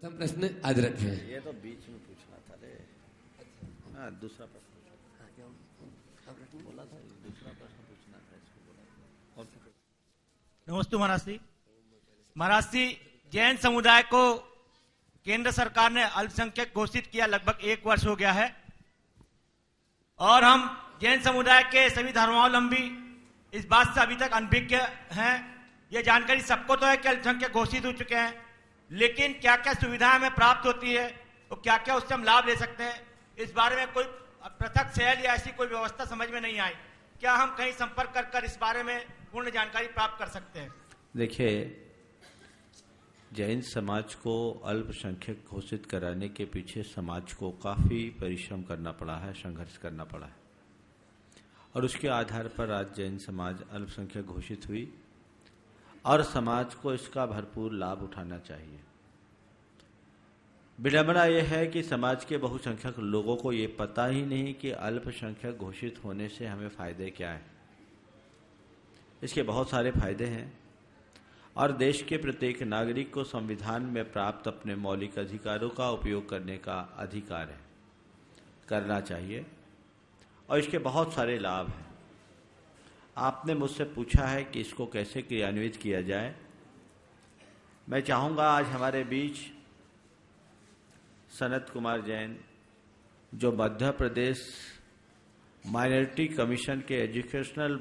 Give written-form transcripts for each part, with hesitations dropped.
प्रथम प्रश्न आज रखें। ये तो बीच में पूछना था रे। हाँ, दूसरा प्रश्न बोला था, दूसरा प्रश्न पूछना था इसको बोला। नमस्ते महाराज जी, जैन समुदाय को केंद्र सरकार ने अल्पसंख्यक घोषित किया, लगभग 1 वर्ष हो गया है और हम जैन समुदाय के सभी धर्मावलंबी इस बात से अभी तक अनभिज्ञ हैं। ये जानकारी सबको तो है कि अल्पसंख्यक घोषित हो चुके हैं, लेकिन क्या क्या सुविधाएं हमें प्राप्त होती है और क्या क्या उससे हम लाभ ले सकते हैं, इस बारे में कोई पृथक सेल या ऐसी कोई व्यवस्था समझ में नहीं आई। क्या हम कहीं संपर्क कर इस बारे में पूर्ण जानकारी प्राप्त कर सकते हैं? देखिए, जैन समाज को अल्पसंख्यक घोषित कराने के पीछे समाज को काफी परिश्रम करना पड़ा है, संघर्ष करना पड़ा है और उसके आधार पर आज जैन समाज अल्पसंख्यक घोषित हुई और समाज को इसका भरपूर लाभ उठाना चाहिए। विडंबना यह है कि समाज के बहुसंख्यक लोगों को ये पता ही नहीं कि अल्पसंख्यक घोषित होने से हमें फायदे क्या हैं। इसके बहुत सारे फायदे हैं और देश के प्रत्येक नागरिक को संविधान में प्राप्त अपने मौलिक अधिकारों का उपयोग करने का अधिकार है, करना चाहिए और इसके बहुत सारे लाभ हैं। आपने मुझसे पूछा है कि इसको कैसे क्रियान्वित किया जाए। मैं चाहूँगा आज हमारे बीच सनत कुमार जैन, जो मध्य प्रदेश माइनॉरिटी कमीशन के एजुकेशनल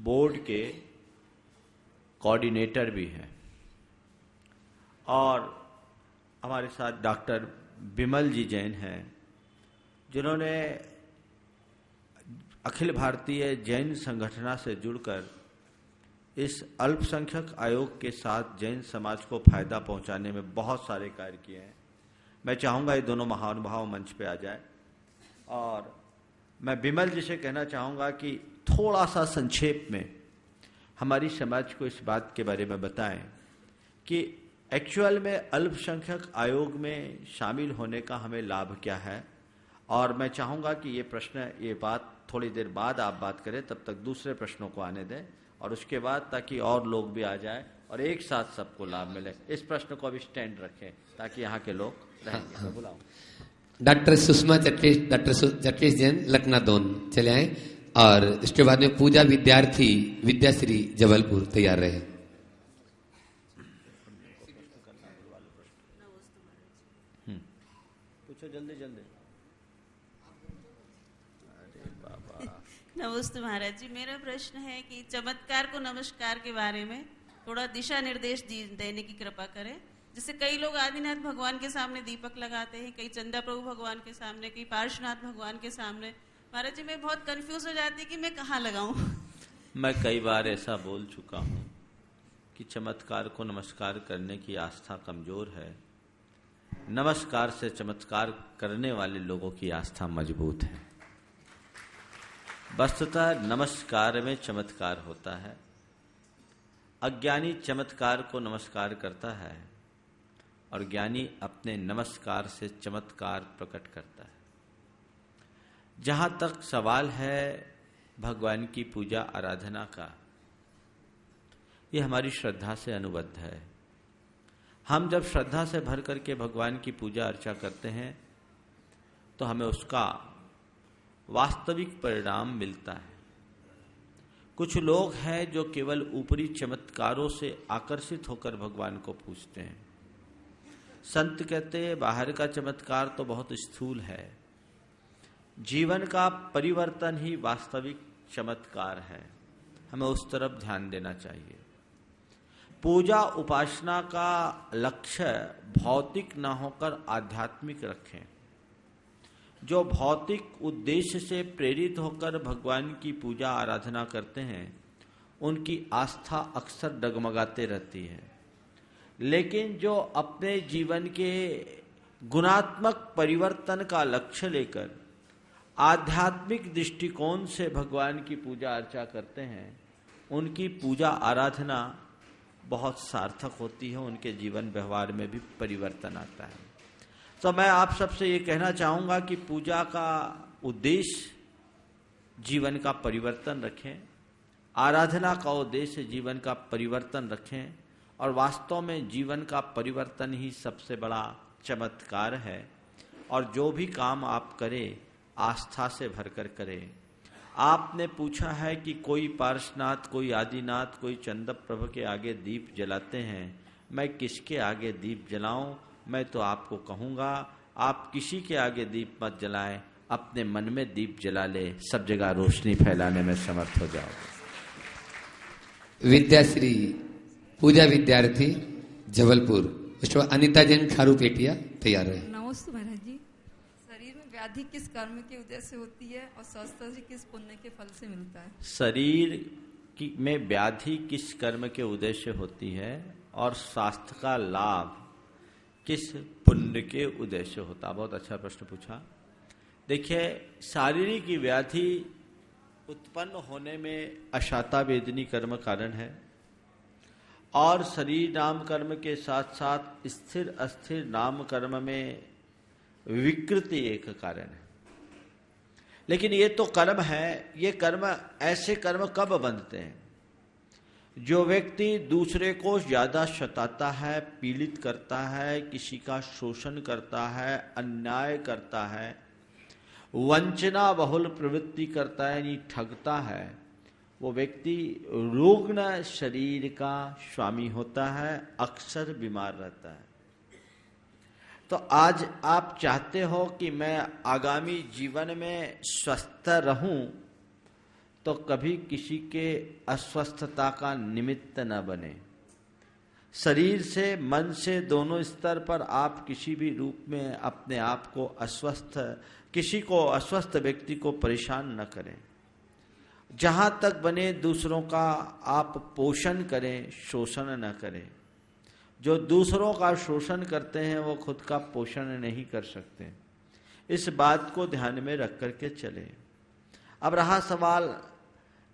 बोर्ड के कोऑर्डिनेटर भी हैं, और हमारे साथ डॉक्टर बिमल जी जैन हैं, जिन्होंने अखिल भारतीय जैन संगठन से जुड़कर इस अल्पसंख्यक आयोग के साथ जैन समाज को फायदा पहुंचाने में बहुत सारे कार्य किए हैं। मैं चाहूँगा ये दोनों महानुभाव मंच पे आ जाए और मैं बिमल जी से कहना चाहूँगा कि थोड़ा सा संक्षेप में हमारी समाज को इस बात के बारे में बताएं कि एक्चुअल में अल्पसंख्यक आयोग में शामिल होने का हमें लाभ क्या है। और मैं चाहूँगा कि ये बात थोड़ी देर बाद आप बात करें, तब तक दूसरे प्रश्नों को आने दें और उसके बाद ताकि और लोग भी आ जाएं और एक साथ सबको लाभ मिले। इस प्रश्न को अभी स्टैंड रखें ताकि यहाँ के लोग रहेंगे। हाँ। बुलाओ डॉक्टर सुषमा चटवेश जैन लखनऊ दोन चले आए और इसके बाद में पूजा विद्यार्थी विद्याश्री जबलपुर तैयार रहे। पूछो जल्दी जल्दी। नमस्ते महाराज जी, मेरा प्रश्न है कि चमत्कार को नमस्कार के बारे में थोड़ा दिशा निर्देश देने की कृपा करें। जैसे कई लोग आदिनाथ भगवान के सामने दीपक लगाते हैं, कई चंदा प्रभु भगवान के सामने, कई पार्श्वनाथ भगवान के सामने। महाराज जी, मैं बहुत कंफ्यूज हो जाती कि मैं कहाँ लगाऊं। मैं कई बार ऐसा बोल चुका हूँ कि चमत्कार को नमस्कार करने की आस्था कमजोर है, नमस्कार से चमत्कार करने वाले लोगों की आस्था मजबूत है। वस्तुतः नमस्कार में चमत्कार होता है। अज्ञानी चमत्कार को नमस्कार करता है और ज्ञानी अपने नमस्कार से चमत्कार प्रकट करता है। जहां तक सवाल है भगवान की पूजा आराधना का, यह हमारी श्रद्धा से अनुबद्ध है। हम जब श्रद्धा से भर करके भगवान की पूजा अर्चा करते हैं तो हमें उसका वास्तविक परिणाम मिलता है। कुछ लोग हैं जो केवल ऊपरी चमत्कारों से आकर्षित होकर भगवान को पूजते हैं। संत कहते हैं बाहर का चमत्कार तो बहुत स्थूल है, जीवन का परिवर्तन ही वास्तविक चमत्कार है। हमें उस तरफ ध्यान देना चाहिए। पूजा उपासना का लक्ष्य भौतिक न होकर आध्यात्मिक रखें। जो भौतिक उद्देश्य से प्रेरित होकर भगवान की पूजा आराधना करते हैं उनकी आस्था अक्सर डगमगाते रहती है, लेकिन जो अपने जीवन के गुणात्मक परिवर्तन का लक्ष्य लेकर आध्यात्मिक दृष्टिकोण से भगवान की पूजा अर्चा करते हैं उनकी पूजा आराधना बहुत सार्थक होती है, उनके जीवन व्यवहार में भी परिवर्तन आता है। तो मैं आप सबसे ये कहना चाहूँगा कि पूजा का उद्देश्य जीवन का परिवर्तन रखें, आराधना का उद्देश्य जीवन का परिवर्तन रखें और वास्तव में जीवन का परिवर्तन ही सबसे बड़ा चमत्कार है। और जो भी काम आप करें आस्था से भरकर करें। आपने पूछा है कि कोई पार्श्वनाथ, कोई आदिनाथ, कोई चंदप प्रभु के आगे दीप जलाते हैं, मैं किसके आगे दीप जलाऊं? मैं तो आपको कहूंगा आप किसी के आगे दीप मत जलाएं, अपने मन में दीप जला ले, सब जगह रोशनी फैलाने में समर्थ हो जाओ। विद्याश्री पूजा विद्यार्थी जबलपुर, उसके बाद अनिता जैन खारूपेटिया तैयार रहे। नमस्ते महाराज जी। शरीर में व्याधि किस कर्म के उदय से होती है और स्वस्थ किस पुण्य के फल से मिलता है? शरीर में व्याधि किस कर्म के उदय से होती है और स्वास्थ्य का लाभ किस पुण्य के उदय से होता? बहुत अच्छा प्रश्न पूछा। देखिए, शारीरिक व्याधि उत्पन्न होने में अशाता वेदनी कर्म कारण है और शरीर नाम कर्म के साथ साथ स्थिर अस्थिर नाम कर्म में विकृति एक कारण है। लेकिन ये तो कर्म है, ये कर्म ऐसे कर्म कब बनते हैं? जो व्यक्ति दूसरे को ज्यादा सताता है, पीड़ित करता है, किसी का शोषण करता है, अन्याय करता है, वंचना बहुल प्रवृत्ति करता है, यानी ठगता है, वो व्यक्ति रुग्ण शरीर का स्वामी होता है, अक्सर बीमार रहता है। तो आज आप चाहते हो कि मैं आगामी जीवन में स्वस्थ रहूं, तो कभी किसी के अस्वस्थता का निमित्त न बने। शरीर से, मन से, दोनों स्तर पर आप किसी भी रूप में अपने आप को अस्वस्थ, किसी को अस्वस्थ व्यक्ति को परेशान न करें। जहां तक बने दूसरों का आप पोषण करें, शोषण न करें। जो दूसरों का शोषण करते हैं वो खुद का पोषण नहीं कर सकते। इस बात को ध्यान में रख करके चले। अब रहा सवाल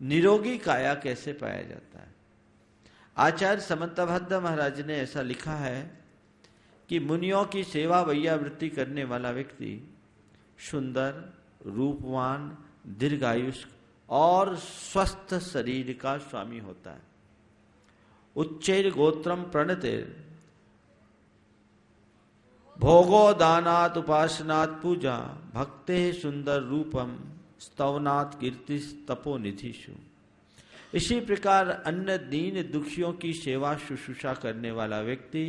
निरोगी काया कैसे पाया जाता है? आचार्य समंतभद्र महाराज ने ऐसा लिखा है कि मुनियों की सेवा वैयावृत्ति करने वाला व्यक्ति सुंदर, रूपवान, दीर्घायुष्क और स्वस्थ शरीर का स्वामी होता है। उच्चैर गोत्रम प्रणतेर भोगो दानात उपासनात् पूजा भक्ते सुंदर रूपम स्तवनात् कीर्ति तपो निधिषु। इसी प्रकार अन्य दीन दुखियों की सेवा शुश्रूषा करने वाला व्यक्ति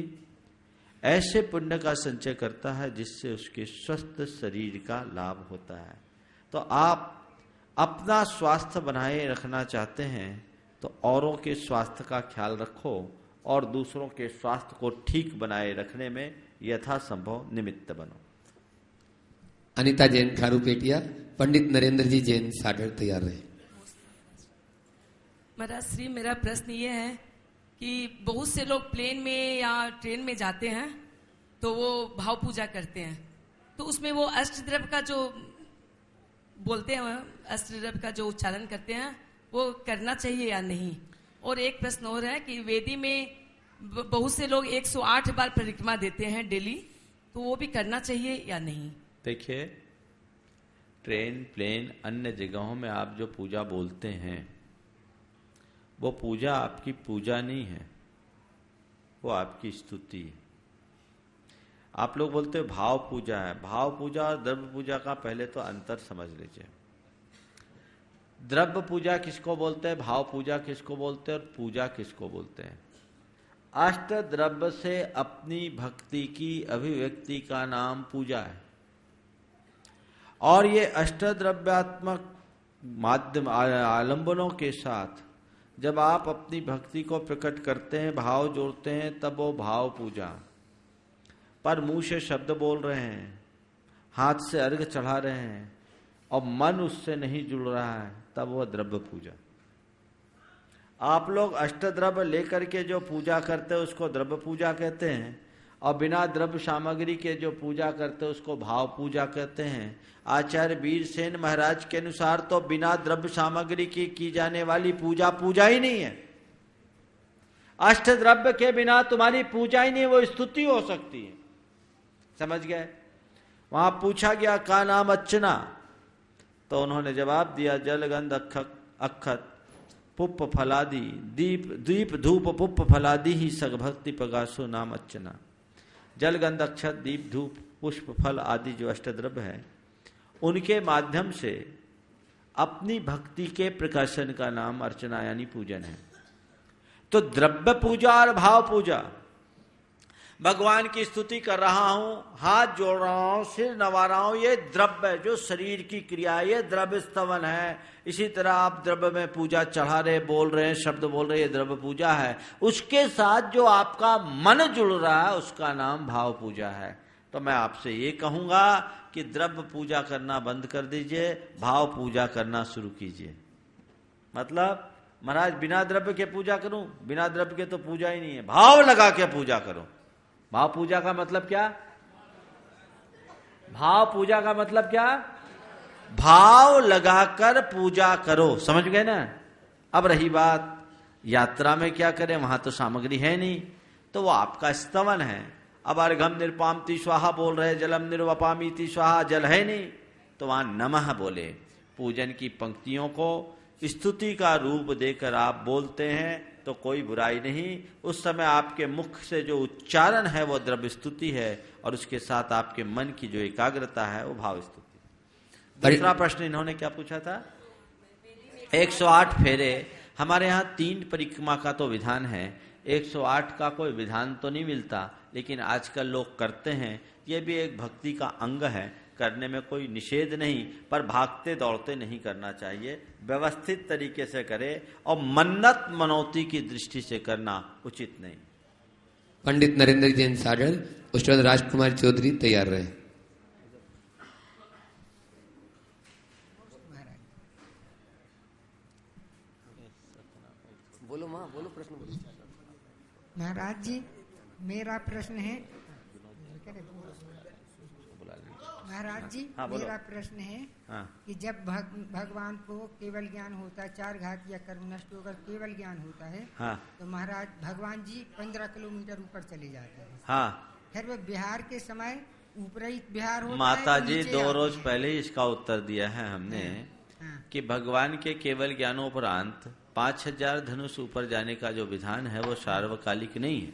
ऐसे पुण्य का संचय करता है जिससे उसके स्वस्थ शरीर का लाभ होता है। तो आप अपना स्वास्थ्य बनाए रखना चाहते हैं तो औरों के स्वास्थ्य का ख्याल रखो और दूसरों के स्वास्थ्य को ठीक बनाए रखने में यथासंभव निमित्त बनो। अनिता जैन खारूपेटिया, पंडित नरेंद्र जी जैन सागर तैयार रहे। महाराज श्री, मेरा प्रश्न ये है कि बहुत से लोग प्लेन में या ट्रेन में जाते हैं तो वो भाव पूजा करते हैं, तो उसमें वो अष्टद्रव्य का जो बोलते हैं, अष्टद्रव्य का जो उच्चारण करते हैं, वो करना चाहिए या नहीं? और एक प्रश्न और है कि वेदी में बहुत से लोग 108 बार परिक्रमा देते हैं डेली, तो वो भी करना चाहिए या नहीं? देखिए, ट्रेन, प्लेन, अन्य जगहों में आप जो पूजा बोलते हैं वो पूजा आपकी पूजा नहीं है, वो आपकी स्तुति है। आप लोग बोलते हो भाव पूजा है। भाव पूजा और द्रव्य पूजा का पहले तो अंतर समझ लीजिए। द्रव्य पूजा किसको बोलते हैं, भाव पूजा किसको बोलते हैं और पूजा किसको बोलते हैं? अष्ट द्रव्य से अपनी भक्ति की अभिव्यक्ति का नाम पूजा है। और ये अष्टद्रव्यात्मक माध्यम आलंबनों के साथ जब आप अपनी भक्ति को प्रकट करते हैं, भाव जोड़ते हैं, तब वो भाव पूजा। पर मुंह से शब्द बोल रहे हैं, हाथ से अर्घ चढ़ा रहे हैं और मन उससे नहीं जुड़ रहा है, तब वह द्रव्य पूजा। आप लोग अष्टद्रव्य लेकर के जो पूजा करते हैं उसको द्रव्य पूजा कहते हैं, और बिना द्रव्य सामग्री के जो पूजा करते हैं उसको भाव पूजा कहते हैं। आचार्य वीरसेन महाराज के अनुसार तो बिना द्रव्य सामग्री की जाने वाली पूजा पूजा ही नहीं है। अष्टद्रव्य के बिना तुम्हारी पूजा ही नहीं, वो स्तुति हो सकती है। समझ गए? वहां पूछा गया का नाम अर्चना, तो उन्होंने जवाब दिया जलगंध अक्षत पुष्प फलादि दीप धूप पुष्प फलादि ही सगभक्ति प्रकाशो नाम अर्चना। जल गंध अक्षत दीप धूप पुष्प फल आदि जो अष्टद्रव्य है, उनके माध्यम से अपनी भक्ति के प्रकाशन का नाम अर्चना यानी पूजन है। तो द्रव्य पूजा और भाव पूजा, भगवान की स्तुति कर रहा हूं, हाथ जोड़ रहा हूं, सिर नवा रहा हूं, ये द्रव्य जो शरीर की क्रिया, ये द्रव्य स्तवन है। इसी तरह आप द्रव्य में पूजा चढ़ा रहे, बोल रहे हैं, शब्द बोल रहे, ये द्रव्य पूजा है। उसके साथ जो आपका मन जुड़ रहा है उसका नाम भाव पूजा है। तो मैं आपसे ये कहूंगा कि द्रव्य पूजा करना बंद कर दीजिए, भाव पूजा करना शुरू कीजिए। मतलब महाराज बिना द्रव्य के पूजा करूं, बिना द्रव्य के तो पूजा ही नहीं है, भाव लगा के पूजा करो। भाव पूजा का मतलब क्या? भाव पूजा का मतलब क्या? भाव लगाकर पूजा करो, समझ गए ना। अब रही बात यात्रा में क्या करें, वहां तो सामग्री है नहीं, तो वो आपका स्तवन है। अब अर्घम निर्पामति स्वाहा बोल रहे, जलम निर्वपामीति स्वाहा, जल है नहीं, तो वहां नमः बोले। पूजन की पंक्तियों को स्तुति का रूप देकर आप बोलते हैं तो कोई बुराई नहीं। उस समय आपके मुख से जो उच्चारण है वो द्रव्य स्तुति है, और उसके साथ आपके मन की जो एकाग्रता है वो भाव स्तुति। दूसरा प्रश्न इन्होंने क्या पूछा था? 108 फेरे। हमारे यहाँ 3 परिक्रमा का तो विधान है, 108 का कोई विधान तो नहीं मिलता, लेकिन आजकल लोग करते हैं। ये भी एक भक्ति का अंग है, करने में कोई निषेध नहीं, पर भागते दौड़ते नहीं करना चाहिए, व्यवस्थित तरीके से करे, और मन्नत मनौती की दृष्टि से करना उचित नहीं। पंडित नरेंद्र जैन सागर, उसके बाद राजकुमार चौधरी तैयार रहे। बोलो माँ, बोलो प्रश्न बोलो। महाराज जी मेरा प्रश्न है, महाराज जी मेरा प्रश्न है कि जब भगवान को केवल ज्ञान होता है, 4 घात या कर्म नष्ट होकर केवल ज्ञान होता है, तो महाराज भगवान जी 15 किलोमीटर ऊपर चले जाते हैं। फिर वो बिहार के समय ऊपर ही बिहार होता माता है, जी 2 रोज पहले ही इसका उत्तर दिया है हमने कि भगवान के केवल ज्ञानोपरांत 5000 धनुष ऊपर जाने का जो विधान है वो सार्वकालिक नहीं है।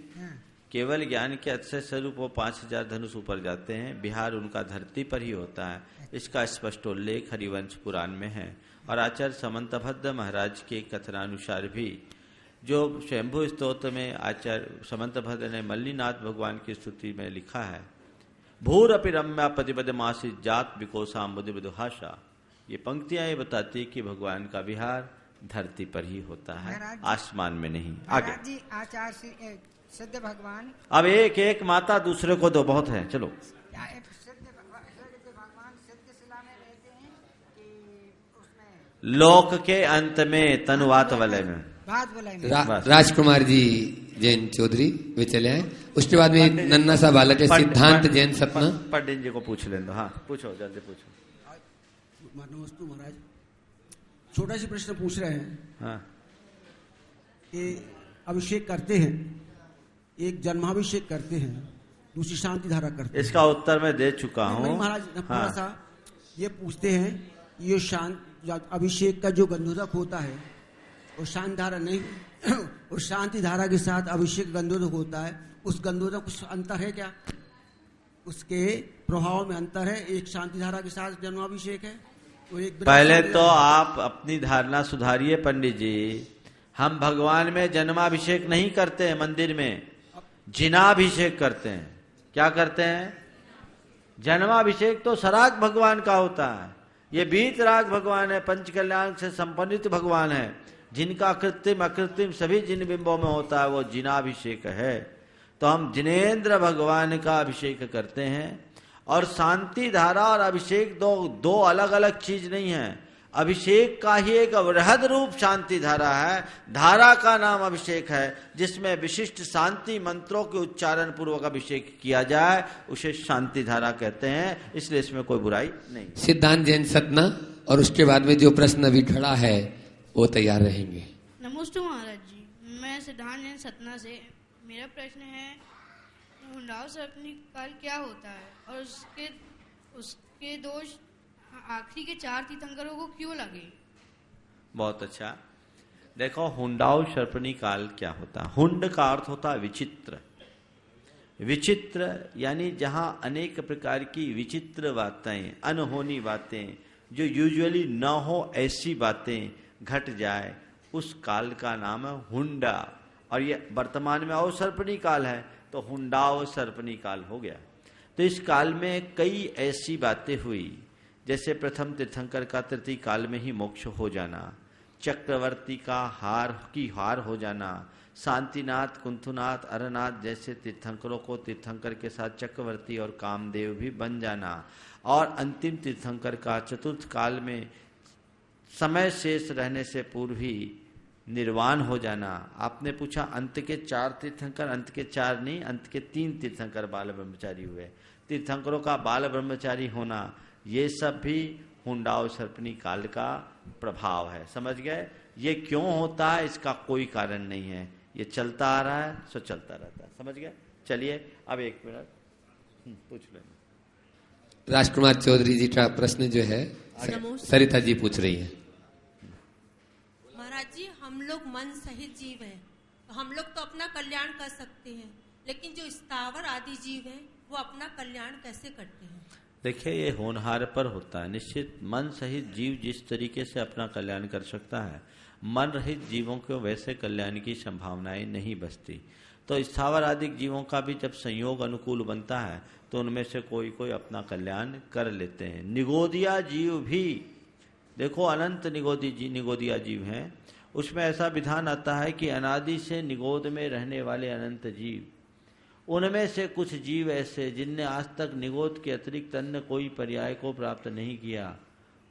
केवल ज्ञान के अतिशय स्वरूप वो 5000 धनुष ऊपर जाते हैं, बिहार उनका धरती पर ही होता है। इसका स्पष्ट उल्लेख हरिवंश पुराण में है, और आचार्य समंतभद्र महाराज के कथनानुसार भी जो स्वयंभू स्तोत्र में आचार्य समंतभद्र ने मल्लीनाथ भगवान की स्तुति में लिखा है, भूर अपि रम्या प्रतिपदमासी जात विकोसाम बुद्धि विदुहाशा। ये पंक्तियां ये बताती कि भगवान का विहार धरती पर ही होता है, आसमान में नहीं। आगे जी आचार्य सिद्ध भगवान, अब एक एक माता दूसरे को दो, बहुत है, चलो। भगवान सिद्ध शिला में रहते हैं कि उसमें लोक के अंत में तनुवात वलय में राजकुमार जी जैन चौधरी वे चले आए। उसके बाद में नन्ना सा बालक है सिद्धांत जैन सपना। पंडित जी को पूछ लें दो। हाँ पूछो, जल्दी पूछो। नमस्ते महाराज, छोटा सी प्रश्न पूछ रहे हैं। हाँ। कि अभिषेक करते हैं, एक जन्माभिषेक करते हैं, दूसरी शांति धारा करते हैं। इसका उत्तर मैं दे चुका हूँ महाराज। थोड़ा सा ये पूछते हैं, ये अभिषेक का जो गंधोदक होता है और शांति धारा नहीं, और शांति धारा के साथ अभिषेक गंधोदक होता है, उस गंधोदक कुछ अंतर है क्या? उसके प्रभाव में अंतर है? एक शांति धारा के साथ जन्माभिषेक है और एक। पहले तो आप अपनी धारणा सुधारिए पंडित जी। हम भगवान में जन्माभिषेक नहीं करते हैं, मंदिर में जिनाभिषेक करते हैं। क्या करते हैं? जन्माभिषेक तो सराग भगवान का होता है, ये बीतराग भगवान है, पंच कल्याण से संपन्नित भगवान है, जिनका कृत्रिम अकृत्रिम सभी जिन बिंबों में होता है, वो जिनाभिषेक है। तो हम जिनेन्द्र भगवान का अभिषेक करते हैं। और शांति धारा और अभिषेक दो अलग अलग चीज नहीं है। अभिषेक का ही एक वृहद रूप शांति धारा है, धारा का नाम अभिषेक है, जिसमें विशिष्ट शांति मंत्रों के उच्चारण पूर्वक अभिषेक किया जाए, उसे शांति धारा कहते हैं। इसलिए इसमें कोई बुराई नहीं। सिद्धांत जैन सतना, और उसके बाद में जो प्रश्न अभी खड़ा है वो तैयार रहेंगे। नमस्ते महाराज जी, मैं सिद्धांत जैन सतना से। मेरा प्रश्न है, हुंडाओ सर्पनी काल क्या होता है और उसके दोष आखिरी के 4 तीर्थंकरों को क्यों लगे? बहुत अच्छा। देखो, हुंडाओ सर्पनी काल क्या होता है। हुंड का अर्थ होता है विचित्र, विचित्र यानी जहां अनेक प्रकार की विचित्र बातें, अनहोनी बातें, जो यूजुअली न हो ऐसी बातें घट जाए, उस काल का नाम है हुंडा। और ये वर्तमान में अवसर्पणी काल है, तो हुंडावसर्पणी काल हो गया। तो इस काल में कई ऐसी बातें हुई, जैसे प्रथम तीर्थंकर का तृतीय काल में ही मोक्ष हो जाना, चक्रवर्ती का हार हो जाना, शांतिनाथ, कुंथुनाथ, अरनाथ जैसे तीर्थंकरों को तीर्थंकर के साथ चक्रवर्ती और कामदेव भी बन जाना, और अंतिम तीर्थंकर का चतुर्थ काल में समय शेष रहने से पूर्व ही निर्वाण हो जाना। आपने पूछा अंत के 4 तीर्थंकर, अंत के 4 नहीं, अंत के 3 तीर्थंकर बाल ब्रह्मचारी हुए। तीर्थंकरों का बाल ब्रह्मचारी होना, ये सब भी हुंडावसर्पणी काल का प्रभाव है। समझ गए? ये क्यों होता है इसका कोई कारण नहीं है, ये चलता आ रहा है, सो चलता रहता है। समझ गए? चलिए अब 1 मिनट पूछ लेना। राजकुमार चौधरी जी का प्रश्न जो है सरिता जी पूछ रही है। महाराज जी, हम लोग मन सहित जीव हैं, तो हम लोग तो अपना कल्याण कर सकते हैं, लेकिन जो स्थावर आदि जीव हैं वो अपना कल्याण कैसे करते हैं? देखिए, ये होनहार पर होता है। निश्चित मन सहित जीव जिस तरीके से अपना कल्याण कर सकता है, मन रहित जीवों को वैसे कल्याण की संभावनाएं नहीं बचती। तो स्थावर आदि जीवों का भी जब संयोग अनुकूल बनता है, तो उनमें से कोई कोई अपना कल्याण कर लेते हैं। निगोदिया जीव भी देखो, अनंत निगोदिया जीव हैं, उसमें ऐसा विधान आता है कि अनादि से निगोद में रहने वाले अनंत जीव, उनमें से कुछ जीव ऐसे जिनने आज तक निगोद के अतिरिक्त अन्य कोई पर्याय को प्राप्त नहीं किया,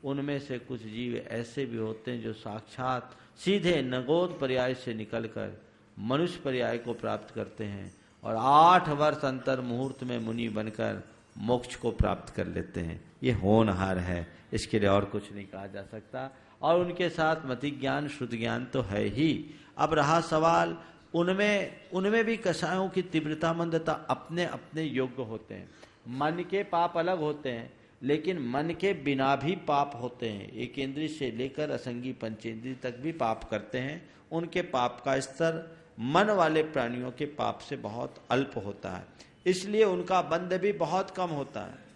उनमें से कुछ जीव ऐसे भी होते हैं जो साक्षात सीधे निगोद पर्याय से निकलकर मनुष्य पर्याय को प्राप्त करते हैं, और 8 वर्ष अंतर मुहूर्त में मुनि बनकर मोक्ष को प्राप्त कर लेते हैं। ये होनहार है, इसके लिए और कुछ नहीं कहा जा सकता। और उनके साथ मति ज्ञान, शुद्ध ज्ञान तो है ही। अब रहा सवाल, उनमें भी कषायों की तीव्रता मंदता अपने अपने योग्य होते हैं। मन के पाप अलग होते हैं, लेकिन मन के बिना भी पाप होते हैं। एक इंद्रिय से लेकर असंगी पंचेंद्रिय तक भी पाप करते हैं। उनके पाप का स्तर मन वाले प्राणियों के पाप से बहुत अल्प होता है, इसलिए उनका बंध भी बहुत कम होता है।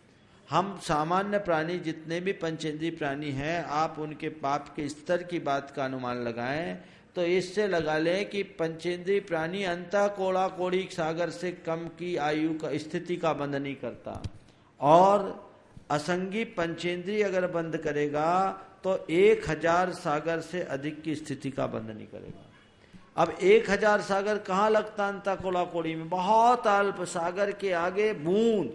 हम सामान्य प्राणी जितने भी पंचेंद्रिय प्राणी हैं, आप उनके पाप के स्तर की बात का अनुमान लगाएं तो इससे लगा लें कि पंचेंद्रिय प्राणी अंतः कोड़ा कोड़ी सागर से कम की आयु का स्थिति का बंध नहीं करता, और असंगी पंचेंद्रिय अगर बंद करेगा तो 1000 सागर से अधिक की स्थिति का बंध नहीं करेगा। अब 1000 सागर कहाँ लगता अंतः कोड़ा कोड़ी में, बहुत अल्प सागर के आगे बूंद।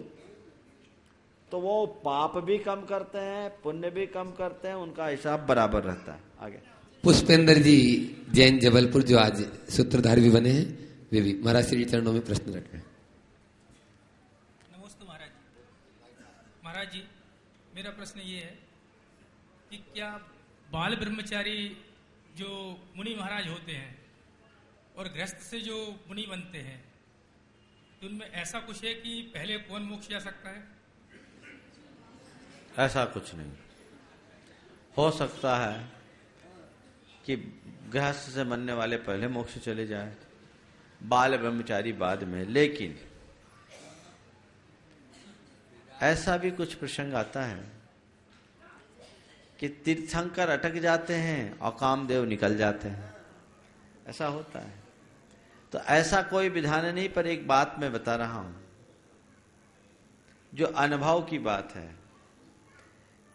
तो वो पाप भी कम करते हैं, पुण्य भी कम करते हैं, उनका हिसाब बराबर रहता है। आगे पुष्पेंद्र जी जैन जबलपुर, जो आज सूत्रधार भी बने हैं, वे भी महाराज श्री चरणों में प्रश्न रख रहे हैं। नमस्ते महाराज जी। महाराज जी, मेरा प्रश्न ये है कि क्या बाल ब्रह्मचारी जो मुनि महाराज होते हैं और गृहस्थ से जो मुनि बनते हैं, तो उनमें ऐसा कुछ है कि पहले कौन मोक्ष जा सकता है? ऐसा कुछ नहीं। हो सकता है कि गृहस्थ से बनने वाले पहले मोक्ष चले जाए, बाल ब्रह्मचारी बाद में। लेकिन ऐसा भी कुछ प्रसंग आता है कि तीर्थंकर अटक जाते हैं और कामदेव निकल जाते हैं, ऐसा होता है। तो ऐसा कोई विधान नहीं, पर एक बात मैं बता रहा हूं जो अनुभव की बात है।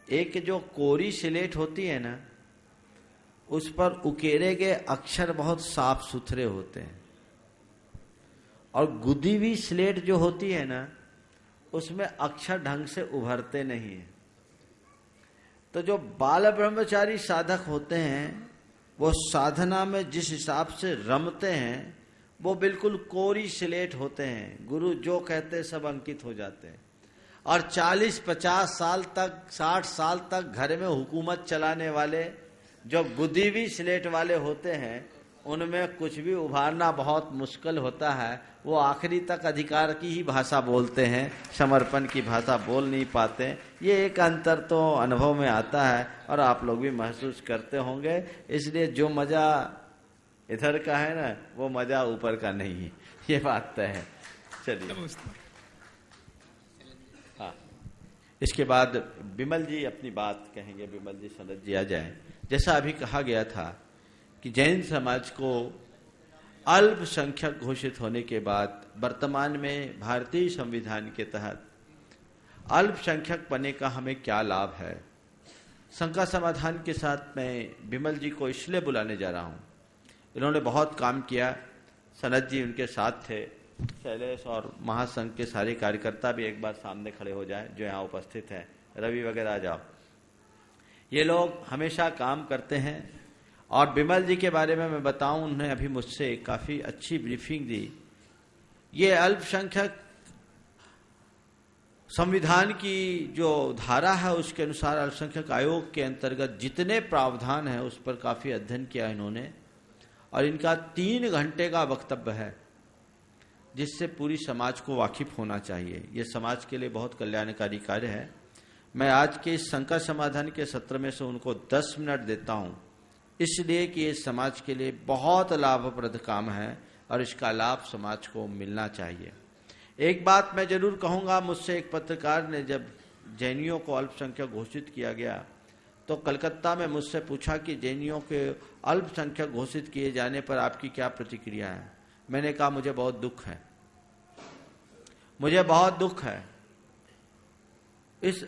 एक जो कोरी स्लेट होती है ना, उस पर उकेरे गए अक्षर बहुत साफ सुथरे होते हैं, और गुदी हुई स्लेट जो होती है ना, उसमें अक्षर ढंग से उभरते नहीं है। तो जो बाल ब्रह्मचारी साधक होते हैं, वो साधना में जिस हिसाब से रमते हैं, वो बिल्कुल कोरी स्लेट होते हैं। गुरु जो कहते हैं सब अंकित हो जाते हैं, और 40-50 साल तक, 60 साल तक घर में हुकूमत चलाने वाले जो बुद्धिवी स्लेट वाले होते हैं, उनमें कुछ भी उभारना बहुत मुश्किल होता है। वो आखिरी तक अधिकार की ही भाषा बोलते हैं, समर्पण की भाषा बोल नहीं पाते। ये एक अंतर तो अनुभव में आता है, और आप लोग भी महसूस करते होंगे। इसलिए जो मजा इधर का है ना, वो मजा ऊपर का नहीं है, ये बात तय है। चलिए, हाँ, इसके बाद विमल जी अपनी बात कहेंगे। विमल जी, सनत जी आ जाए। जैसा अभी कहा गया था कि जैन समाज को अल्पसंख्यक घोषित होने के बाद वर्तमान में भारतीय संविधान के तहत अल्पसंख्यक बने का हमें क्या लाभ है, शंका समाधान के साथ मैं विमल जी को इसलिए बुलाने जा रहा हूं। इन्होंने बहुत काम किया, सनत जी उनके साथ थे, शैलेश और महासंघ के सारे कार्यकर्ता भी एक बार सामने खड़े हो जाए जो यहाँ उपस्थित हैं, रवि वगैरह आ जाओ। ये लोग हमेशा काम करते हैं। और विमल जी के बारे में मैं बताऊं, उन्होंने अभी मुझसे काफी अच्छी ब्रीफिंग दी। ये अल्पसंख्यक संविधान की जो धारा है उसके अनुसार अल्पसंख्यक आयोग के अंतर्गत जितने प्रावधान है उस पर काफी अध्ययन किया इन्होंने, और इनका 3 घंटे का वक्तव्य है जिससे पूरी समाज को वाकिफ होना चाहिए। ये समाज के लिए बहुत कल्याणकारी कार्य है। मैं आज के इस शंका समाधान के सत्र में से उनको 10 मिनट देता हूं, इसलिए कि ये समाज के लिए बहुत लाभप्रद काम है और इसका लाभ समाज को मिलना चाहिए। एक बात मैं जरूर कहूंगा, मुझसे एक पत्रकार ने जब जैनियों को अल्पसंख्यक घोषित किया गया तो कलकत्ता में मुझसे पूछा कि जैनियों के अल्पसंख्यक घोषित किए जाने पर आपकी क्या प्रतिक्रिया है। मैंने कहा मुझे बहुत दुख है, मुझे बहुत दुख है। इस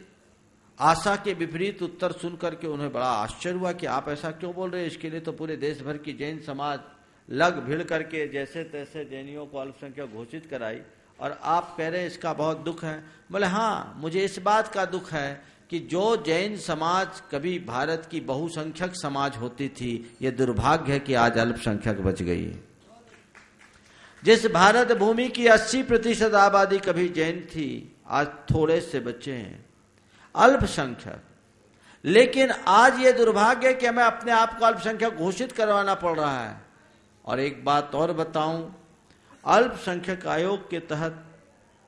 आशा के विपरीत उत्तर सुनकर के उन्हें बड़ा आश्चर्य हुआ कि आप ऐसा क्यों बोल रहे हैं। इसके लिए तो पूरे देश भर की जैन समाज लग भिड़ करके जैसे तैसे जैनियों को अल्पसंख्यक घोषित कराई और आप कह रहे हैं इसका बहुत दुख है। बोले हाँ, मुझे इस बात का दुख है कि जो जैन समाज कभी भारत की बहुसंख्यक समाज होती थी, ये दुर्भाग्य है कि आज अल्पसंख्यक बच गई है। जिस भारत भूमि की 80% आबादी कभी जैन थी, आज थोड़े से बच्चे हैं अल्पसंख्यक। लेकिन आज ये दुर्भाग्य है कि हमें अपने आप को अल्पसंख्यक घोषित करवाना पड़ रहा है। और एक बात और बताऊं, अल्पसंख्यक आयोग के तहत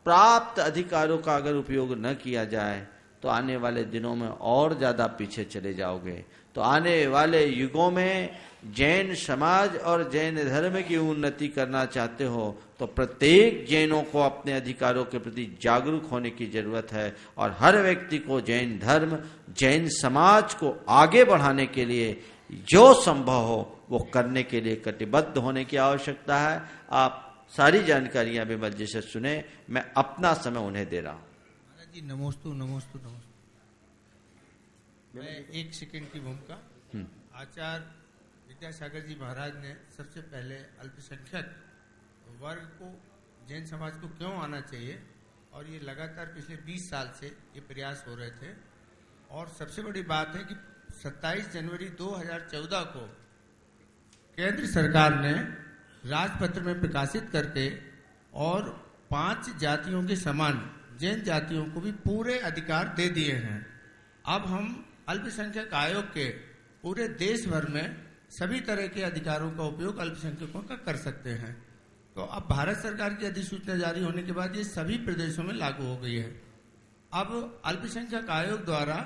प्राप्त अधिकारों का अगर उपयोग न किया जाए तो आने वाले दिनों में और ज्यादा पीछे चले जाओगे। तो आने वाले युगों में जैन समाज और जैन धर्म की उन्नति करना चाहते हो तो प्रत्येक जैनों को अपने अधिकारों के प्रति जागरूक होने की जरूरत है और हर व्यक्ति को जैन धर्म, जैन समाज को आगे बढ़ाने के लिए जो संभव हो वो करने के लिए कटिबद्ध होने की आवश्यकता है। आप सारी जानकारियां विमल जी से सुने, मैं अपना समय उन्हें दे रहा हूं। जी नमोस्तु नमोस्तु नमोस्तु। मैं 1 सेकंड की भूमिका। आचार्य विद्यासागर जी महाराज ने सबसे पहले अल्पसंख्यक वर्ग को, जैन समाज को क्यों आना चाहिए, और ये लगातार पिछले 20 साल से ये प्रयास हो रहे थे। और सबसे बड़ी बात है कि 27 जनवरी 2014 को केंद्र सरकार ने राजपत्र में प्रकाशित करके और 5 जातियों के समान जैन जातियों को भी पूरे अधिकार दे दिए हैं। अब हम अल्पसंख्यक आयोग के पूरे देश भर में सभी तरह के अधिकारों का उपयोग अल्पसंख्यकों का कर सकते हैं। तो अब भारत सरकार की अधिसूचना जारी होने के बाद ये सभी प्रदेशों में लागू हो गई है। अब अल्पसंख्यक आयोग द्वारा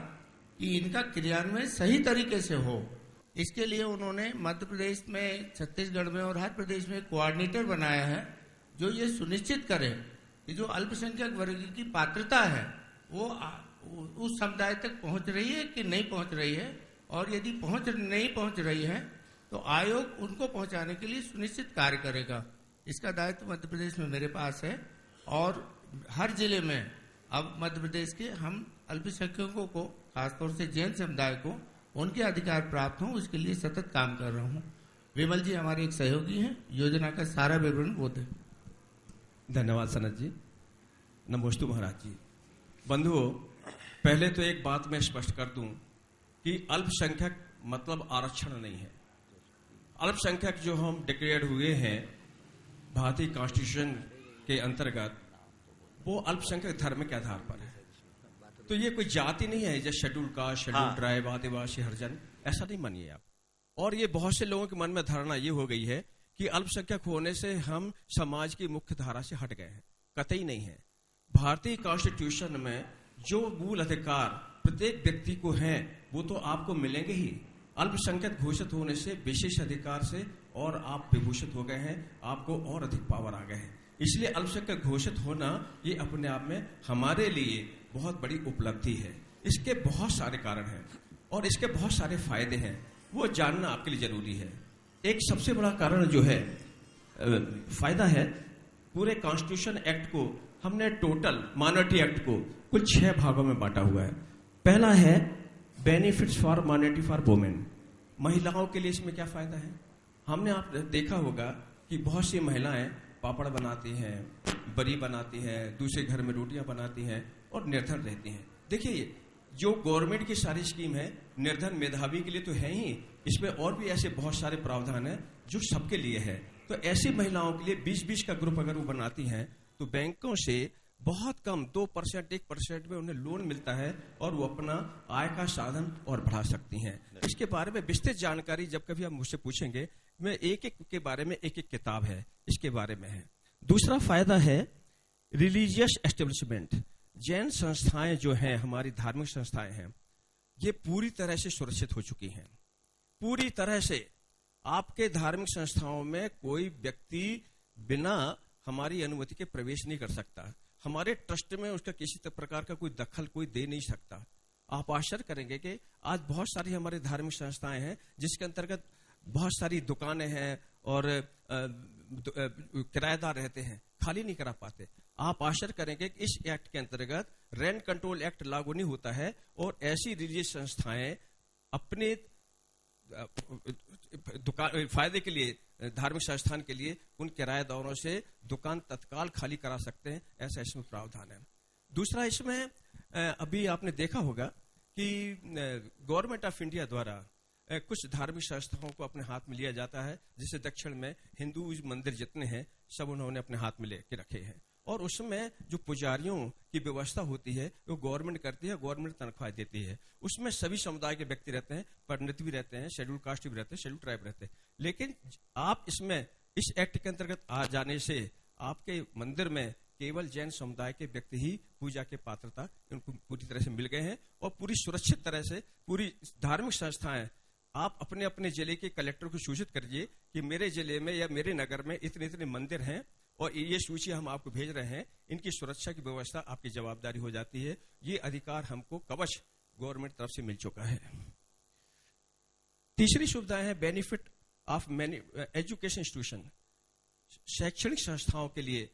कि इनका क्रियान्वयन सही तरीके से हो, इसके लिए उन्होंने मध्य प्रदेश में, छत्तीसगढ़ में और हर प्रदेश में कोऑर्डिनेटर बनाया है जो ये सुनिश्चित करे कि जो अल्पसंख्यक वर्ग की पात्रता है वो उस समुदाय तक पहुंच रही है कि नहीं पहुंच रही है, और यदि नहीं पहुंच रही है तो आयोग उनको पहुंचाने के लिए सुनिश्चित कार्य करेगा। इसका दायित्व मध्य प्रदेश में मेरे पास है और हर जिले में अब मध्य प्रदेश के हम अल्पसंख्यकों को, खासतौर से जैन समुदाय को, उनके अधिकार प्राप्त हों उसके लिए सतत काम कर रहा हूँ। विमल जी हमारे एक सहयोगी हैं, योजना का सारा विवरण वो दें। धन्यवाद सनत जी। नमोस्तु महाराज जी। बंधुओं, पहले तो एक बात मैं स्पष्ट कर दूं कि अल्पसंख्यक मतलब आरक्षण नहीं है। अल्पसंख्यक जो हम डिक्लेयर हुए हैं भारतीय कॉन्स्टिट्यूशन के अंतर्गत, वो अल्पसंख्यक धर्म के आधार पर है। तो ये कोई जाति नहीं है जैसे शेड्यूल कास्ट, शेड्यूल ट्राइब, आदिवासी, हरिजन, ऐसा नहीं मानिए आप। और ये बहुत से लोगों के मन में धारणा ये हो गई है कि अल्पसंख्यक होने से हम समाज की मुख्य धारा से हट गए हैं। कतई नहीं है। भारतीय कॉन्स्टिट्यूशन में जो मूल अधिकार प्रत्येक व्यक्ति को हैं वो तो आपको मिलेंगे ही। अल्पसंख्यक घोषित होने से, विशेष अधिकार से और आप विभूषित हो गए हैं, आपको और अधिक पावर आ गए हैं। इसलिए अल्पसंख्यक घोषित होना ये अपने आप में हमारे लिए बहुत बड़ी उपलब्धि है। इसके बहुत सारे कारण हैं और इसके बहुत सारे फायदे हैं, वो जानना आपके लिए जरूरी है। एक सबसे बड़ा कारण जो है फायदा है, पूरे कॉन्स्टिट्यूशन एक्ट को हमने टोटल माइनॉरिटी एक्ट को कुल 6 भागों में बांटा हुआ है। पहला है benefits for minority for women, महिलाओं के लिए इसमें क्या फायदा है। हमने आप देखा होगा कि बहुत सी महिलाएं पापड़ बनाती हैं, बरी बनाती हैं, दूसरे घर में रोटियां बनाती हैं और निर्धन रहती हैं। देखिए, जो गवर्नमेंट की सारी स्कीम है निर्धन मेधावी के लिए तो है ही, इसमें और भी ऐसे बहुत सारे प्रावधान है जो सबके लिए है। तो ऐसी महिलाओं के लिए 20-20 का ग्रुप अगर वो बनाती हैं तो बैंकों से बहुत कम 2%, 1% में उन्हें लोन मिलता है और वो अपना आय का साधन और बढ़ा सकती हैं। इसके बारे में विस्तृत जानकारी जब कभी आप मुझसे पूछेंगे, मैं एक एक के बारे में एक किताब है इसके बारे में है। दूसरा फायदा है रिलीजियस एस्टेब्लिशमेंट। जैन संस्थाएं जो हैं, हमारी धार्मिक संस्थाएं हैं, ये पूरी तरह से सुरक्षित हो चुकी हैं। पूरी तरह से आपके धार्मिक संस्थाओं में कोई व्यक्ति बिना हमारी अनुमति के प्रवेश नहीं कर सकता। हमारे ट्रस्ट में उसका किसी प्रकार का कोई दखल कोई दे नहीं सकता। आप आश्चर्य करेंगे कि आज बहुत सारी हमारी धार्मिक संस्थाएं हैं जिसके अंतर्गत बहुत सारी दुकानें हैं और किराएदार रहते हैं, खाली नहीं करा पाते। आप आश्चर्य करेंगे कि इस एक्ट के अंतर्गत रेंट कंट्रोल एक्ट लागू नहीं होता है और ऐसी रिलीजियस संस्थाएं अपने दुकान फायदे के लिए, धार्मिक संस्थान के लिए उन किराएदारों से दुकान तत्काल खाली करा सकते हैं, ऐसा इसमें प्रावधान है। दूसरा, इसमें अभी आपने देखा होगा कि गवर्नमेंट ऑफ इंडिया द्वारा कुछ धार्मिक संस्थाओं को अपने हाथ में लिया जाता है। जैसे दक्षिण में हिंदू मंदिर जितने हैं सब उन्होंने अपने हाथ में लेके रखे हैं और उसमें जो पुजारियों की व्यवस्था होती है वो गवर्नमेंट करती है, गवर्नमेंट तनख्वाह देती है। उसमें सभी समुदाय के व्यक्ति रहते हैं, पंडित भी रहते हैं, शेड्यूल कास्ट भी रहते हैं, शेड्यूल ट्राइब रहते हैं। लेकिन आप इसमें इस एक्ट के अंतर्गत आ जाने से आपके मंदिर में केवल जैन समुदाय के व्यक्ति ही पूजा के पात्रता उनको पूरी तरह से मिल गए हैं और पूरी सुरक्षित तरह से पूरी धार्मिक संस्थाएं, आप अपने अपने जिले के कलेक्टर को सूचित करिए कि मेरे जिले में या मेरे नगर में इतने इतने मंदिर हैं और ये सूची हम आपको भेज रहे हैं, इनकी सुरक्षा की व्यवस्था आपकी जवाबदारी हो जाती है। ये अधिकार हमको कवच गवर्नमेंट तरफ से मिल चुका है। तीसरी सुविधाएं है बेनिफिट ऑफ एजुकेशन इंस्टीट्यूशन। शैक्षणिक संस्थाओं के लिए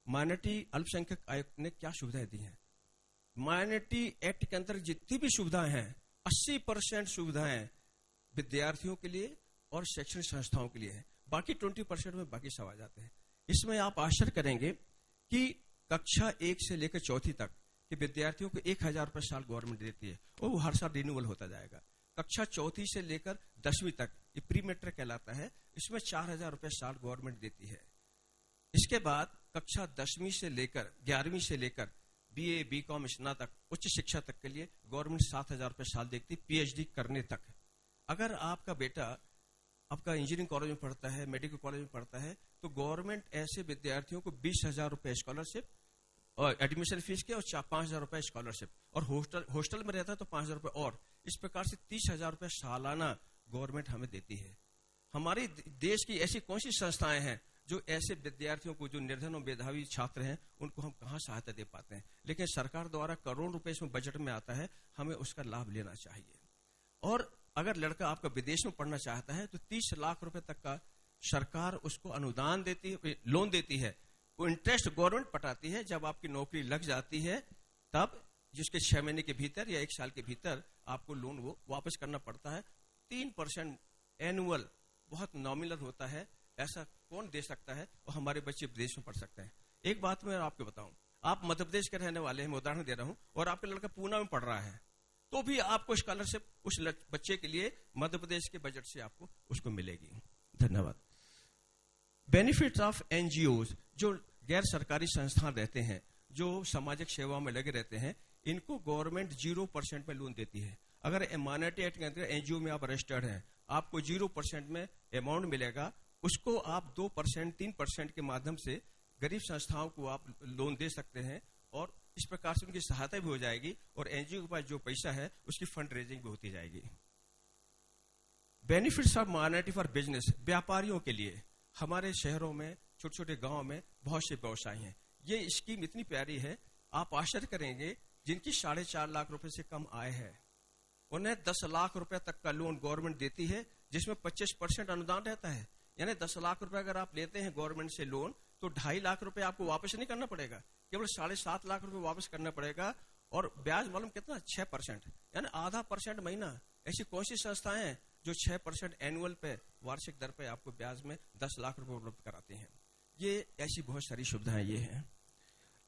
माइनॉरिटी अल्पसंख्यक आयोग ने क्या सुविधाएं दी हैं। माइनॉरिटी एक्ट के अंतर्गत जितनी भी सुविधाएं हैं 80% सुविधाएं विद्यार्थियों के लिए और शैक्षणिक संस्थाओं के लिए है, बाकी 20% में बाकी सब आ जाते हैं। इसमें आप आश्चर्य करेंगे कि कक्षा 1 से लेकर 4वीं तक के विद्यार्थियों को 1000 रुपये साल गवर्नमेंट देती है और वो हर साल रिन्यूअल होता जाएगा। कक्षा 4वीं से लेकर 10वीं तक ये प्री मैट्रिक कहलाता है, इसमें 4000 रुपये साल गवर्नमेंट देती है। इसके बाद कक्षा 10वीं से लेकर 11वीं से लेकर BA, BCom, स्नातक उच्च शिक्षा तक के लिए गवर्नमेंट 7000 रुपये साल देती, PhD करने तक। अगर आपका बेटा आपका इंजीनियरिंग कॉलेज में पढ़ता है, मेडिकल कॉलेज में पढ़ता है, तो गवर्नमेंट ऐसे विद्यार्थियों को 20,000 रुपये स्कॉलरशिप और एडमिशन फीस के और 5,000 रुपये स्कॉलरशिप, और हॉस्टल में रहता है तो 5,000 रुपये, और इस प्रकार से 30,000 रुपये सालाना गवर्नमेंट हमें देती है। हमारे देश की ऐसी कौन सी संस्थाएं हैं जो ऐसे विद्यार्थियों को, जो निर्धन और मेधावी छात्र हैं, उनको हम कहाँ सहायता दे पाते हैं। लेकिन सरकार द्वारा करोड़ रुपए इसमें बजट में आता है, हमें उसका लाभ लेना चाहिए। और अगर लड़का आपका विदेश में पढ़ना चाहता है तो 30 लाख रुपए तक का सरकार उसको अनुदान देती है, लोन देती है। वो इंटरेस्ट गवर्नमेंट पटाती है। जब आपकी नौकरी लग जाती है तब जिसके 6 महीने के भीतर या 1 साल के भीतर आपको लोन वो वापस करना पड़ता है। 3% एनुअल, बहुत नॉमिनल होता है। ऐसा कौन दे सकता है? और हमारे बच्चे विदेश में पढ़ सकते हैं। एक बात मैं आपको बताऊं, आप मध्य प्रदेश के रहने वाले हैं, मैं उदाहरण दे रहा हूं, और आपका लड़का पूना में पढ़ रहा है, तो भी आपको स्कॉलरशिप उस बच्चे के लिए मध्य प्रदेश के बजट से आपको उसको मिलेगी। धन्यवाद। बेनिफिट्स ऑफ एनजीओज, जो गैर सरकारी संस्थान रहते हैं, जो सामाजिक सेवाओं में लगे रहते हैं, इनको गवर्नमेंट 0% में लोन देती है। अगर माइनॉरिटी एक्ट के अंतर्गत एनजीओ में आप रजिस्टर्ड हैं, आपको 0% में अमाउंट मिलेगा। उसको आप 2%, 3% के माध्यम से गरीब संस्थाओं को आप लोन दे सकते हैं और इस प्रकार से उनकी सहायता भी हो जाएगी और एनजीओ के पास जो पैसा है उसकी फंड रेजिंग भी होती जाएगी। Benefits of minority for business, व्यापारियों के लिए हमारे शहरों में छोटे छोटे गांव में बहुत से व्यवसाय हैं। ये स्कीम इतनी प्यारी है, आप आश्चर्य करेंगे। जिनकी 4.5 लाख रुपए से कम आय है उन्हें 10 लाख रुपए तक का लोन गवर्नमेंट देती है, जिसमें 25% अनुदान रहता है। यानी 10 लाख रुपए अगर आप लेते हैं गवर्नमेंट से लोन तो 2.5 लाख रुपए आपको वापस नहीं करना पड़ेगा, केवल 7.5 लाख रुपए वापस करना पड़ेगा। और ब्याज मालूम कितना? 6%, यानी आधा % महीना। ऐसी कौन सी संस्थाएं हैं जो 6% एनुअल पे वार्षिक दर पे आपको ब्याज में 10 लाख रुपए उपलब्ध कराते हैं? ये ऐसी बहुत सारी सुविधाएं ये हैं।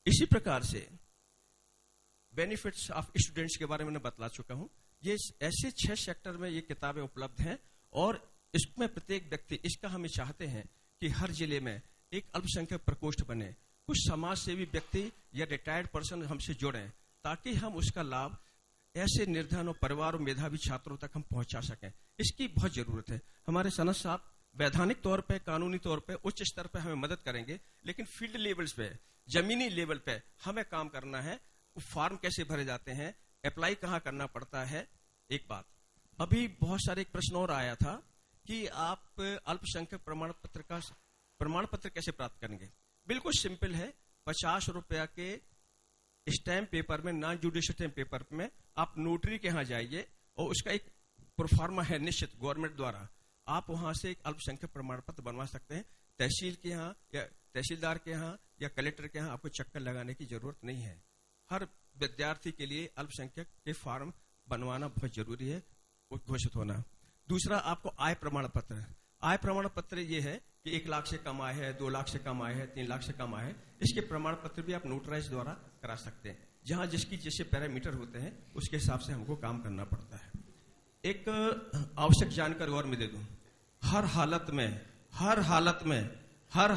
इसी प्रकार से बेनिफिट्स ऑफ स्टूडेंट्स के बारे में मैं बतला चुका हूं। ये ऐसे 6 सेक्टर में ये किताबें उपलब्ध हैं और इसमें प्रत्येक व्यक्ति, इसका हम चाहते हैं कि हर जिले में एक अल्पसंख्यक प्रकोष्ठ बने, कुछ समाज सेवी व्यक्ति या रिटायर्ड पर्सन हमसे जुड़ें, ताकि हम उसका लाभ ऐसे निर्धन और परिवार और मेधावी छात्रों तक हम पहुंचा सकें। इसकी बहुत जरूरत है। हमारे सनत साहब वैधानिक तौर पे, कानूनी तौर पे उच्च स्तर पे हमें मदद करेंगे, लेकिन फील्ड लेवल्स पे, जमीनी लेवल पे हमें काम करना है। फॉर्म कैसे भरे जाते हैं, अप्लाई कहाँ करना पड़ता है। एक बात अभी बहुत सारे एक प्रश्न और आया था कि आप अल्पसंख्यक प्रमाण पत्र कैसे प्राप्त करेंगे। बिल्कुल सिंपल है। 50 रुपया के स्टैम्प पेपर में, नॉन जुडिशियल स्टैम्प पेपर में आप नोटरी के यहाँ जाइए और उसका एक प्रोफार्मा है निश्चित गवर्नमेंट द्वारा, आप वहां से एक अल्पसंख्यक प्रमाण पत्र बनवा सकते हैं। तहसील के यहाँ या तहसीलदार के यहाँ या कलेक्टर के यहाँ आपको चक्कर लगाने की जरूरत नहीं है। हर विद्यार्थी के लिए अल्पसंख्यक के फॉर्म बनवाना बहुत जरूरी है, घोषित होना। दूसरा, आपको आय प्रमाण पत्र। आय प्रमाण पत्र ये है कि 1 लाख से कम आय है, 2 लाख से कम आय है, 3 लाख से कम आय है। इसके प्रमाण पत्र भी आप नोटराइज द्वारा करा सकते हैं। जहां जिसकी जैसे पैरामीटर होते हैं उसके हिसाब से हमको काम करना पड़ता है। एक आवश्यक जानकारी और मैं दे दूं, हर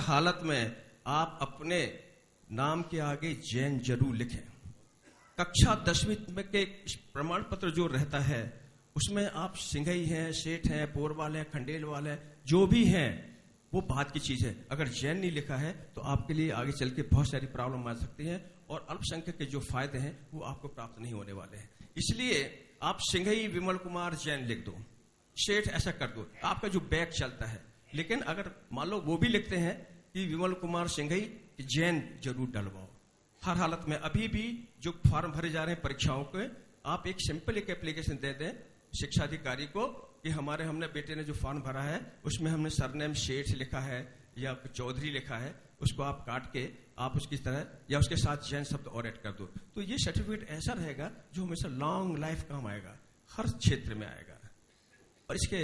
हालत में आप अपने नाम के आगे जैन जरूर लिखें। कक्षा 10वीं में के प्रमाण पत्र जो रहता है उसमें आप सिंघई हैं, सेठ हैं, पोरवाल हैं, खंडेलवाल हैं, जो भी हैं वो बात की चीज है। अगर जैन नहीं लिखा है तो आपके लिए आगे चल के बहुत सारी प्रॉब्लम आ सकती है और अल्पसंख्यक के जो फायदे हैं वो आपको प्राप्त नहीं होने वाले हैं। इसलिए आप सिंघई विमल कुमार जैन लिख दो, सेठ ऐसा कर दो, आपका जो बैग चलता है। लेकिन अगर मान लो वो भी लिखते हैं कि विमल कुमार सिंघई जैन जरूर डलवाओ। हर हालत में अभी भी जो फॉर्म भरे जा रहे हैं परीक्षाओं के, आप एक सिंपल एक एप्लीकेशन दे दें शिक्षा अधिकारी को कि हमने बेटे ने जो फॉर्म भरा है उसमें हमने सरनेम सेठ लिखा है या चौधरी लिखा है, उसको आप काट के आप उसकी तरह या उसके साथ जैन शब्द और ऐड कर दो, तो ये सर्टिफिकेट ऐसा रहेगा जो हमेशा लॉन्ग लाइफ काम आएगा, हर क्षेत्र में आएगा। और इसके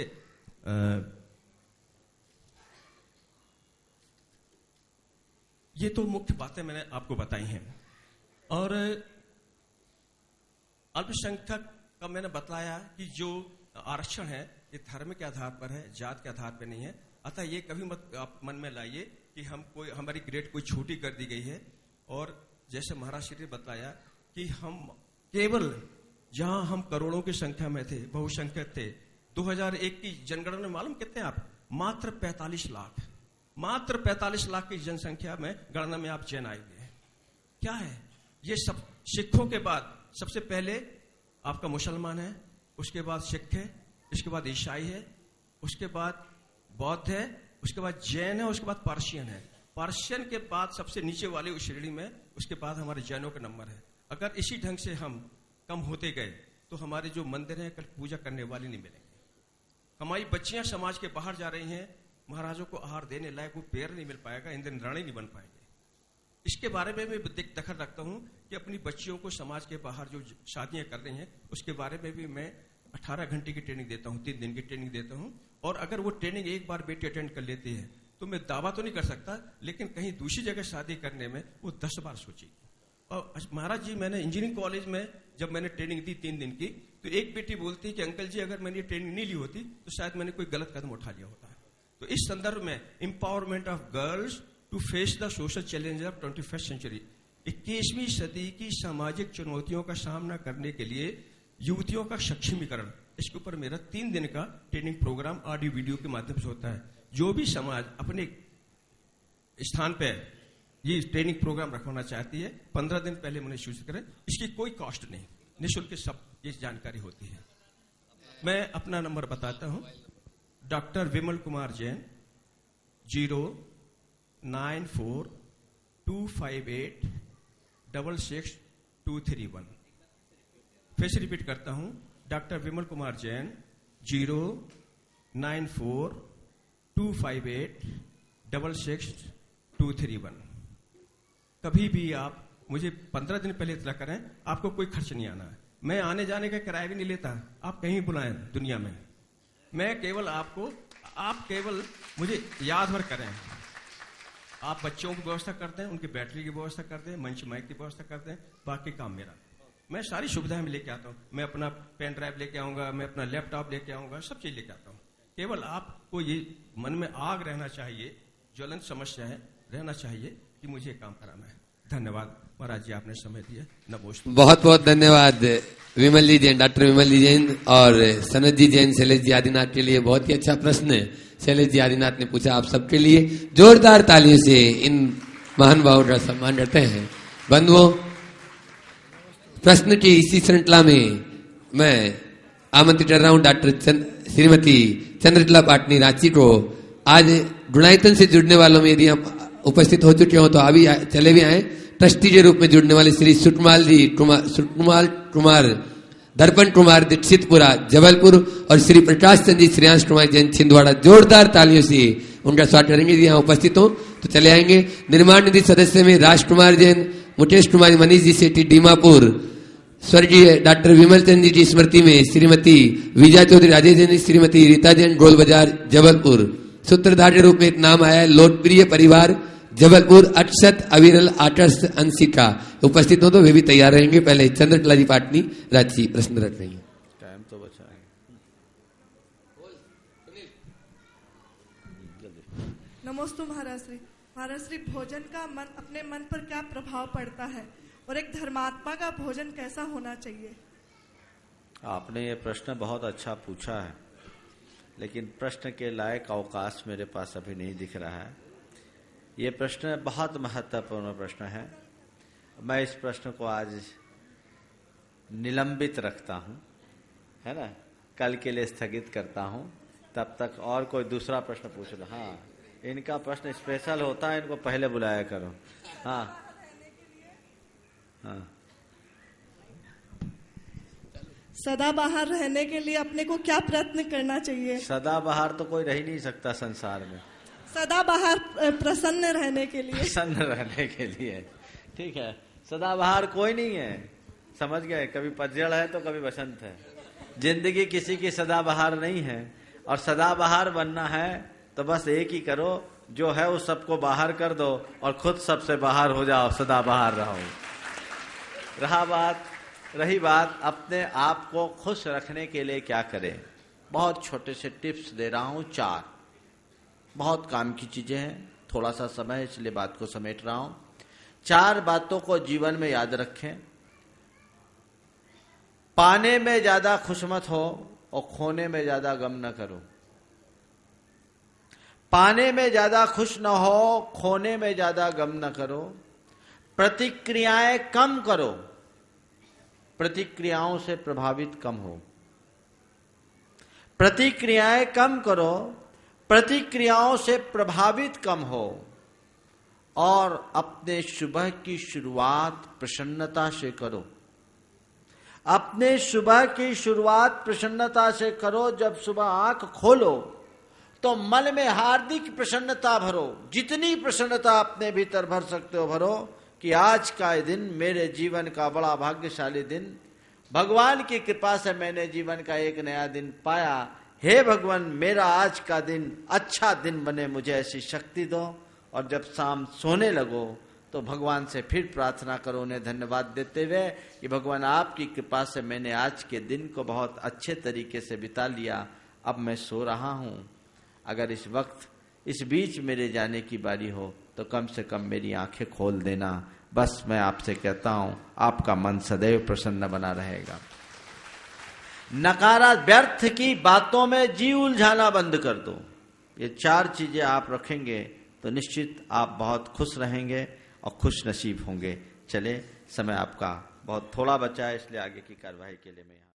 ये तो मुख्य बातें मैंने आपको बताई हैं। और अल्पसंख्यक का मैंने बताया कि जो आरक्षण है ये धर्म के आधार पर है, जात के आधार पर नहीं है। अतः ये कभी मत आप मन में लाइए कि हमारी ग्रेड कोई छोटी कर दी गई है। और जैसे महाराज श्री ने बताया कि हम केवल जहां हम करोड़ों की संख्या में थे, बहुसंख्यक थे, 2001 की जनगणना में मालूम कितने आप, मात्र 45 लाख की जनसंख्या में गणना में आप जैन आए हुए हैं। क्या है ये सब? सिखों के बाद सबसे पहले आपका मुसलमान है, उसके बाद सिख है, उसके बाद ईसाई है, उसके बाद बौद्ध है, उसके बाद जैन है, उसके बाद पार्शियन है। पार्शियन के बाद सबसे नीचे वाली उस श्रेणी में उसके बाद हमारे जैनों का नंबर है। अगर इसी ढंग से हम कम होते गए तो हमारे जो मंदिर हैं कल पूजा करने वाले नहीं मिलेंगे। हमारी बच्चियां समाज के बाहर जा रही हैं, महाराजों को आहार देने लायक वो पेड़ नहीं मिल पाएगा, इंद्र रानी नहीं बन पाएंगे। इसके बारे में भी दखल रखता हूं कि अपनी बच्चियों को समाज के बाहर जो शादियां कर रही हैं उसके बारे में भी मैं 18 घंटे की ट्रेनिंग देता हूं, 3 दिन की ट्रेनिंग देता हूं। और अगर वो ट्रेनिंग एक बार बेटी अटेंड कर लेती है तो मैं दावा तो नहीं कर सकता, लेकिन कहीं दूसरी जगह शादी करने में वो 10 बार सोचेगी। और महाराज जी, मैंने इंजीनियरिंग कॉलेज में जब मैंने ट्रेनिंग दी 3 दिन की, तो एक बेटी बोलती है कि अंकल जी अगर मैंने ये ट्रेनिंग नहीं ली होती तो शायद मैंने कोई गलत कदम उठा लिया होता। तो इस संदर्भ में empowerment of girls to face the social challenge of 21st century, 21वीं सदी की सामाजिक चुनौतियों का सामना करने के लिए युवतियों का सक्षमीकरण, इसके ऊपर मेरा 3 दिन का ट्रेनिंग प्रोग्राम ऑडियो वीडियो के माध्यम से होता है। जो भी समाज अपने स्थान पर ये ट्रेनिंग प्रोग्राम रखवाना चाहती है, 15 दिन पहले मुझे सूचित करें। इसकी कोई कॉस्ट नहीं, निःशुल्क सब ये जानकारी होती है। मैं अपना नंबर बताता हूं, डॉक्टर विमल कुमार जैन, 9425866231। फिर से रिपीट करता हूं, डॉक्टर विमल कुमार जैन 09425866231। कभी भी आप मुझे 15 दिन पहले इतला करें, आपको कोई खर्च नहीं आना है। मैं आने जाने का किराया भी नहीं लेता, आप कहीं बुलाएं दुनिया में। मैं केवल आप केवल मुझे याद भर करें। आप बच्चों की व्यवस्था करते हैं, उनकी बैटरी की व्यवस्था करते हैं, मंच माइक की व्यवस्था करते हैं, बाकी काम मेरा। मैं सारी सुविधाएं में लेके आता हूं। मैं अपना पेन ड्राइव लेके आऊंगा, मैं अपना लैपटॉप लेके आऊंगा, सब चीज लेके आता हूं। केवल आपको ये मन में आग रहना चाहिए, ज्वलंत समस्या है, रहना चाहिए कि मुझे काम कराना है। धन्यवाद महाराज जी, आपने समय दिया। नमस्ते। बहुत बहुत धन्यवाद विमल जी जैन, डॉक्टर विमल जी जैन और सनत जी जैन, शैलेश जी आदिनाथ के लिए। बहुत ही अच्छा प्रश्न है शैलेश जी आदिनाथ ने पूछा। आप सबके लिए जोरदार तालियों से इन महान भावों का सम्मान करते हैं। बंधुओं, प्रश्न की इसी श्रृंखला में मैं आमंत्रित कर रहा हूं डॉक्टर श्रीमती चंद्रकला पाटनी रांची को। आज गुणायतन से जुड़ने वालों में यदि हम उपस्थित हो चुके हो तो अभी चले भी आए। ट्रस्टी के रूप में जुड़ने वाले श्री सुटमाल कुमार दर्पण कुमार दीक्षितपुरा जबलपुर और श्री प्रकाश चंद जी श्रेयांश कुमार जैन छिंदवाड़ा। जोरदार तालियों से उनका स्वागत करेंगे। यदि यहाँ उपस्थित हो तो चले आएंगे। निर्माण निधि सदस्य में राजकुमार जैन, मुकेश कुमार, मनीष जी सेठी दीमापुर, स्वर्गीय डॉक्टर विमल चंद जी की स्मृति में श्रीमती विजय चौधरी राजेश जैन, श्रीमती रीता जैन गोल बाजार जबलपुर। सूत्रधार के रूप में एक नाम आया है, लोकप्रिय परिवार जबलपुर, अक्षत, अविरल, आकर्ष, अंशिका। उपस्थित हो तो वे भी तैयार रहेंगे। पहले चंद्रकला जी पाटनी रांची प्रश्न रख रही है। टाइम तो बचा है। नमोस्तु महाराज श्री। महाराज श्री, भोजन का अपने मन पर क्या प्रभाव पड़ता है और एक धर्मात्मा का भोजन कैसा होना चाहिए? आपने ये प्रश्न बहुत अच्छा पूछा है, लेकिन प्रश्न के लायक अवकाश मेरे पास अभी नहीं दिख रहा है। ये प्रश्न बहुत महत्वपूर्ण प्रश्न है। मैं इस प्रश्न को आज निलंबित रखता हूं, है ना, कल के लिए स्थगित करता हूं। तब तक और कोई दूसरा प्रश्न पूछ लो। हाँ, इनका प्रश्न स्पेशल होता है, इनको पहले बुलाया करो। हाँ हाँ, सदाबहार रहने के लिए अपने को क्या प्रयत्न करना चाहिए? सदाबहार तो कोई रह ही नहीं सकता संसार में। सदाबहार प्रसन्न रहने के लिए, प्रसन्न रहने के लिए, ठीक है। सदाबहार कोई नहीं है, समझ गए। कभी पतझड़ है तो कभी बसंत है। जिंदगी किसी की सदाबहार नहीं है। और सदाबहार बनना है तो बस एक ही करो, जो है उस सबको बाहर कर दो और खुद सबसे बाहर हो जाओ, सदाबहार रहो। रही बात अपने आप को खुश रखने के लिए क्या करें, बहुत छोटे से टिप्स दे रहा हूं। 4 बहुत काम की चीजें हैं, थोड़ा सा समय इसलिए बात को समेट रहा हूं। 4 बातों को जीवन में याद रखें। पाने में ज्यादा खुश मत हो और खोने में ज्यादा गम न करो। पाने में ज्यादा खुश न हो, खोने में ज्यादा गम न करो। प्रतिक्रियाएं कम करो, प्रतिक्रियाओं से प्रभावित कम हो। प्रतिक्रियाएं कम करो, प्रतिक्रियाओं से प्रभावित कम हो। और अपने सुबह की शुरुआत प्रसन्नता से करो। अपने सुबह की शुरुआत प्रसन्नता से करो। जब सुबह आंख खोलो तो मन में हार्दिक प्रसन्नता भरो। जितनी प्रसन्नता अपने भीतर भर सकते हो भरो, कि आज का दिन मेरे जीवन का बड़ा भाग्यशाली दिन, भगवान की कृपा से मैंने जीवन का एक नया दिन पाया। हे भगवान, मेरा आज का दिन अच्छा दिन बने, मुझे ऐसी शक्ति दो। और जब शाम सोने लगो तो भगवान से फिर प्रार्थना करो, उन्हें धन्यवाद देते हुए कि भगवान आपकी कृपा से मैंने आज के दिन को बहुत अच्छे तरीके से बिता लिया। अब मैं सो रहा हूं। अगर इस वक्त इस बीच मेरे जाने की बारी हो तो कम से कम मेरी आंखें खोल देना। बस मैं आपसे कहता हूं, आपका मन सदैव प्रसन्न बना रहेगा। नकारा व्यर्थ की बातों में जी उलझाना बंद कर दो। ये 4 चीजें आप रखेंगे तो निश्चित आप बहुत खुश रहेंगे और खुश नसीब होंगे। चले, समय आपका बहुत थोड़ा बचा है, इसलिए आगे की कार्यवाही के लिए मैं